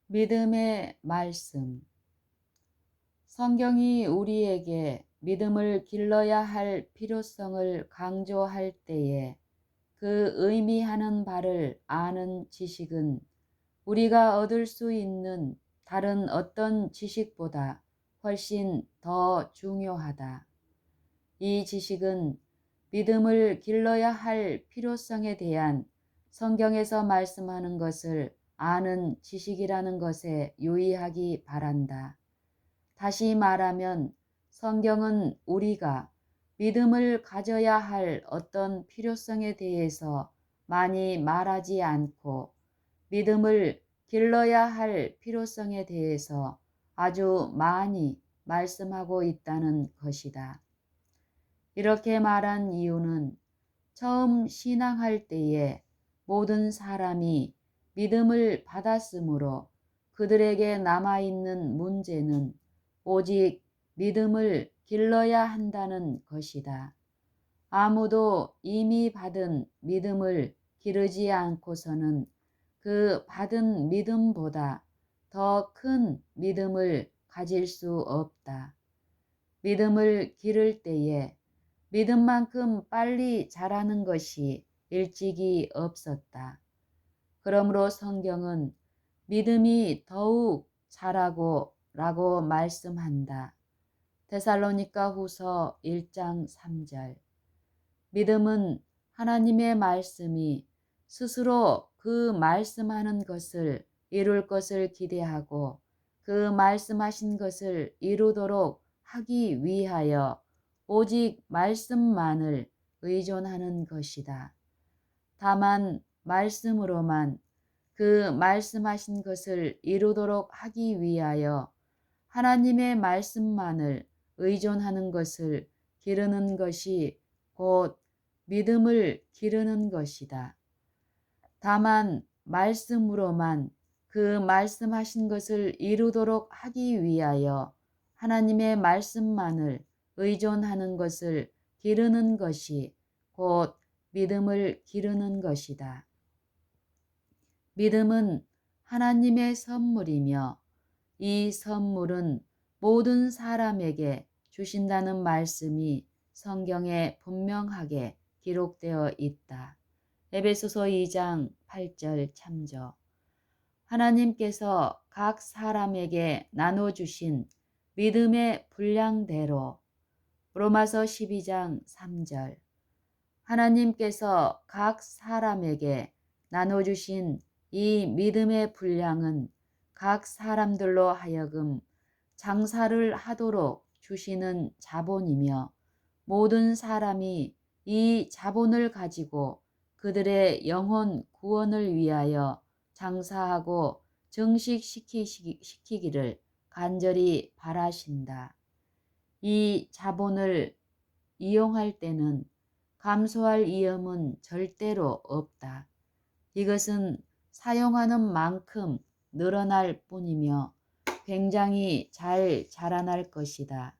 믿음의 말씀. 성경이 우리에게 믿음을 길러야 할 필요성을 강조할 때에 그 의미하는 바를 아는 지식은 우리가 얻을 수 있는 다른 어떤 지식보다 훨씬 더 중요하다. 이 지식은 믿음을 길러야 할 필요성에 대한 성경에서 말씀하는 것을 아는 지식이라는 것에 유의하기 바란다. 다시 말하면 성경은 우리가 믿음을 가져야 할 어떤 필요성에 대해서 많이 말하지 않고 믿음을 길러야 할 필요성에 대해서 아주 많이 말씀하고 있다는 것이다. 이렇게 말한 이유는 처음 신앙할 때에 모든 사람이 믿음을 받았으므로 그들에게 남아있는 문제는 오직 믿음을 길러야 한다는 것이다. 아무도 이미 받은 믿음을 기르지 않고서는 그 받은 믿음보다 더 큰 믿음을 가질 수 없다. 믿음을 기를 때에 믿음만큼 빨리 자라는 것이 일찍이 없었다. 그러므로 성경은 믿음이 더욱 자라고 라고 말씀한다. 데살로니가 후서 1장 3절. 믿음은 하나님의 말씀이 스스로 그 말씀하는 것을 이룰 것을 기대하고 그 말씀하신 것을 이루도록 하기 위하여 오직 말씀만을 의존하는 것이다. 다만 말씀으로만 그 말씀하신 것을 이루도록 하기 위하여 하나님의 말씀만을 의존하는 것을 기르는 것이 곧 믿음을 기르는 것이다. 다만 말씀으로만 그 말씀하신 것을 이루도록 하기 위하여 하나님의 말씀만을 의존하는 것을 기르는 것이 곧 믿음을 기르는 것이다. 믿음은 하나님의 선물이며 이 선물은 모든 사람에게 주신다는 말씀이 성경에 분명하게 기록되어 있다. 에베소서 2장 8절 참조. 하나님께서 각 사람에게 나눠주신 믿음의 분량대로. 로마서 12장 3절. 하나님께서 각 사람에게 나눠주신 이 믿음의 분량은 각 사람들로 하여금 장사를 하도록 주시는 자본이며 모든 사람이 이 자본을 가지고 그들의 영혼 구원을 위하여 장사하고 증식시키기를 간절히 바라신다. 이 자본을 이용할 때는 감소할 위험은 절대로 없다. 이것은 사용하는 만큼 늘어날 뿐이며 굉장히 잘 자라날 것이다.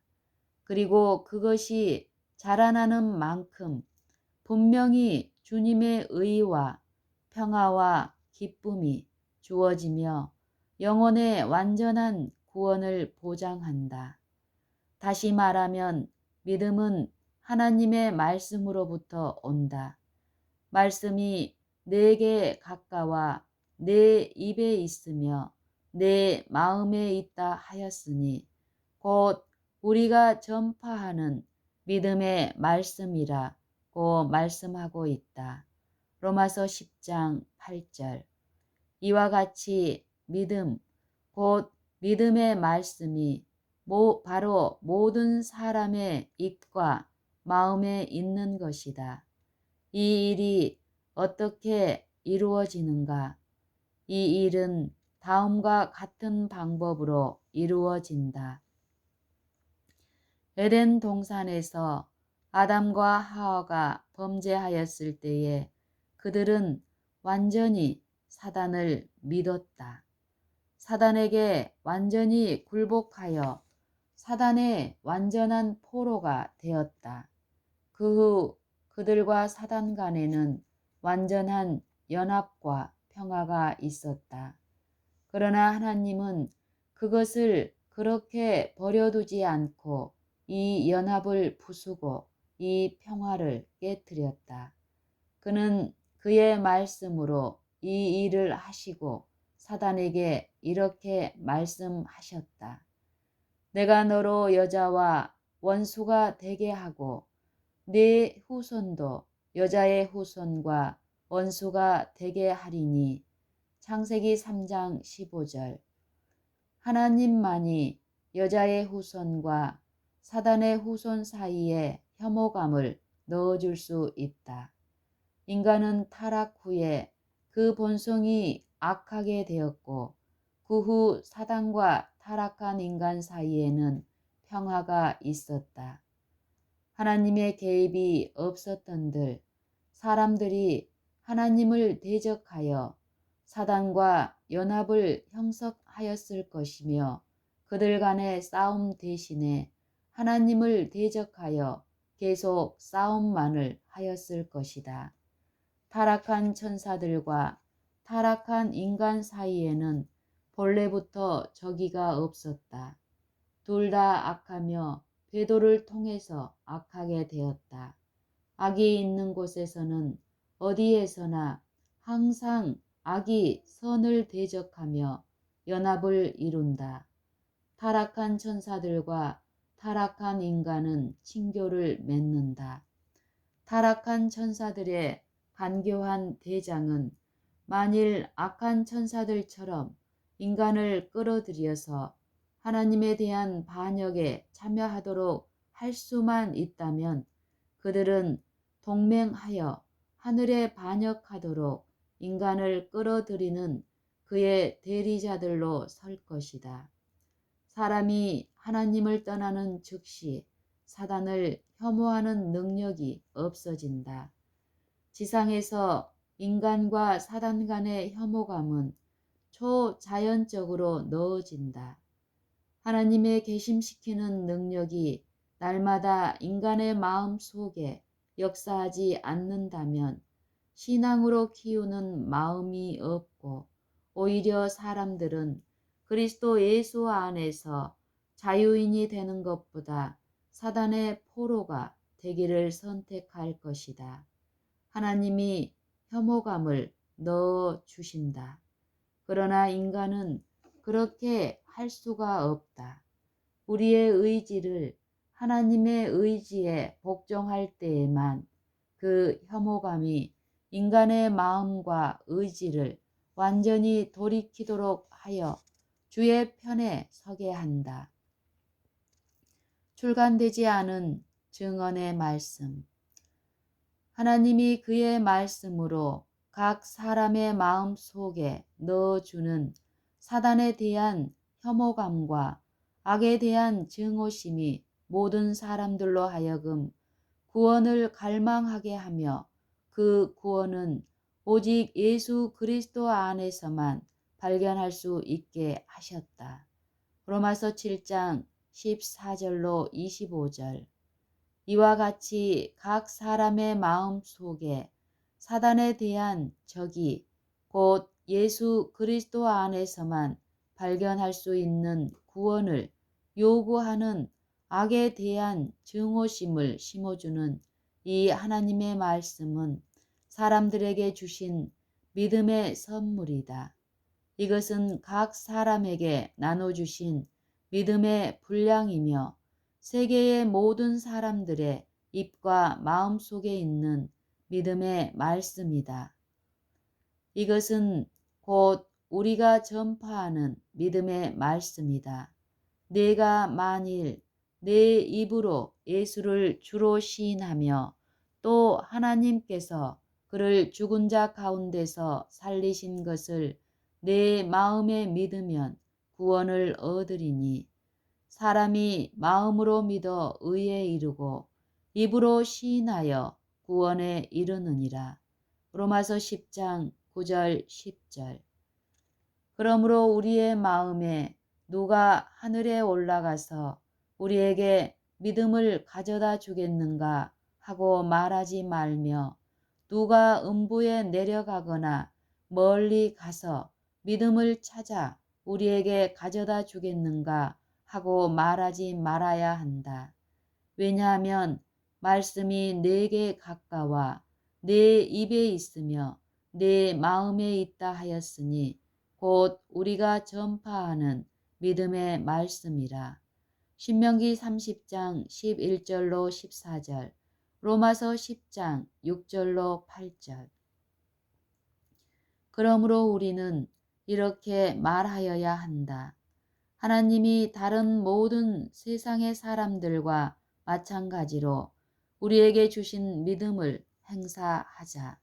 그리고 그것이 자라나는 만큼 분명히 주님의 의와 평화와 기쁨이 주어지며 영혼의 완전한 구원을 보장한다. 다시 말하면 믿음은 하나님의 말씀으로부터 온다. 말씀이 내게 가까워 내 입에 있으며 내 마음에 있다 하였으니 곧 우리가 전파하는 믿음의 말씀이라고 말씀하고 있다. 로마서 10장 8절. 이와 같이 믿음, 곧 믿음의 말씀이 바로 모든 사람의 입과 마음에 있는 것이다. 이 일이 어떻게 이루어지는가? 이 일은 다음과 같은 방법으로 이루어진다. 에덴 동산에서 아담과 하와가 범죄하였을 때에 그들은 완전히 사단을 믿었다. 사단에게 완전히 굴복하여 사단의 완전한 포로가 되었다. 그 후 그들과 사단 간에는 완전한 연합과 평화가 있었다. 그러나 하나님은 그것을 그렇게 버려두지 않고 이 연합을 부수고 이 평화를 깨뜨렸다. 그는 그의 말씀으로 이 일을 하시고 사단에게 이렇게 말씀하셨다. 내가 너로 여자와 원수가 되게 하고 네 후손도 여자의 후손과 원수가 되게 하리니. 창세기 3장 15절. 하나님만이 여자의 후손과 사단의 후손 사이에 혐오감을 넣어줄 수 있다. 인간은 타락 후에 그 본성이 악하게 되었고 그 후 사단과 타락한 인간 사이에는 평화가 있었다. 하나님의 개입이 없었던들 사람들이 하나님을 대적하여 사단과 연합을 형성하였을 것이며 그들 간의 싸움 대신에 하나님을 대적하여 계속 싸움만을 하였을 것이다. 타락한 천사들과 타락한 인간 사이에는 본래부터 적이가 없었다. 둘 다 악하며 배도를 통해서 악하게 되었다. 악이 있는 곳에서는 어디에서나 항상 악이 선을 대적하며 연합을 이룬다. 타락한 천사들과 타락한 인간은 친교를 맺는다. 타락한 천사들의 간교한 대장은 만일 악한 천사들처럼 인간을 끌어들여서 하나님에 대한 반역에 참여하도록 할 수만 있다면 그들은 동맹하여 하늘에 반역하도록 인간을 끌어들이는 그의 대리자들로 설 것이다. 사람이 하나님을 떠나는 즉시 사단을 혐오하는 능력이 없어진다. 지상에서 인간과 사단 간의 혐오감은 초자연적으로 넣어진다. 하나님의 개심시키는 능력이 날마다 인간의 마음 속에 역사하지 않는다면 신앙으로 키우는 마음이 없고 오히려 사람들은 그리스도 예수 안에서 자유인이 되는 것보다 사단의 포로가 되기를 선택할 것이다. 하나님이 혐오감을 넣어 주신다. 그러나 인간은 그렇게 할 수가 없다. 우리의 의지를 하나님의 의지에 복종할 때에만 그 혐오감이 인간의 마음과 의지를 완전히 돌이키도록 하여 주의 편에 서게 한다. 출간되지 않은 증언의 말씀. 하나님이 그의 말씀으로 각 사람의 마음 속에 넣어주는 사단에 대한 혐오감과 악에 대한 증오심이 모든 사람들로 하여금 구원을 갈망하게 하며 그 구원은 오직 예수 그리스도 안에서만 발견할 수 있게 하셨다. 로마서 7장 14절로 25절. 이와 같이 각 사람의 마음 속에 사단에 대한 적이 곧 예수 그리스도 안에서만 발견할 수 있는 구원을 요구하는 악에 대한 증오심을 심어주는 이 하나님의 말씀은 사람들에게 주신 믿음의 선물이다. 이것은 각 사람에게 나눠주신 믿음의 분량이며 세계의 모든 사람들의 입과 마음 속에 있는 믿음의 말씀이다. 이것은 곧 우리가 전파하는 믿음의 말씀이다. 내가 만일 내 입으로 예수를 주로 시인하며 또 하나님께서 그를 죽은 자 가운데서 살리신 것을 내 마음에 믿으면 구원을 얻으리니 사람이 마음으로 믿어 의에 이르고 입으로 시인하여 구원에 이르느니라. 로마서 10장 9절 10절. 그러므로 우리의 마음에 누가 하늘에 올라가서 우리에게 믿음을 가져다 주겠는가 하고 말하지 말며 누가 음부에 내려가거나 멀리 가서 믿음을 찾아 우리에게 가져다 주겠는가 하고 말하지 말아야 한다. 왜냐하면 말씀이 내게 가까워 내 입에 있으며 내 마음에 있다 하였으니 곧 우리가 전파하는 믿음의 말씀이라. 신명기 30장 11절로 14절, 로마서 10장 6절로 8절. 그러므로 우리는 이렇게 말하여야 한다. 하나님이 다른 모든 세상의 사람들과 마찬가지로 우리에게 주신 믿음을 행사하자.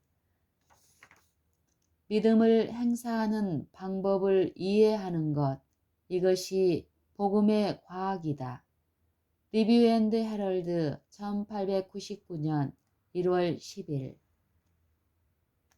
믿음을 행사하는 방법을 이해하는 것, 이것이 복음의 과학이다. 리뷰 앤드 헤럴드 1899년 1월 10일.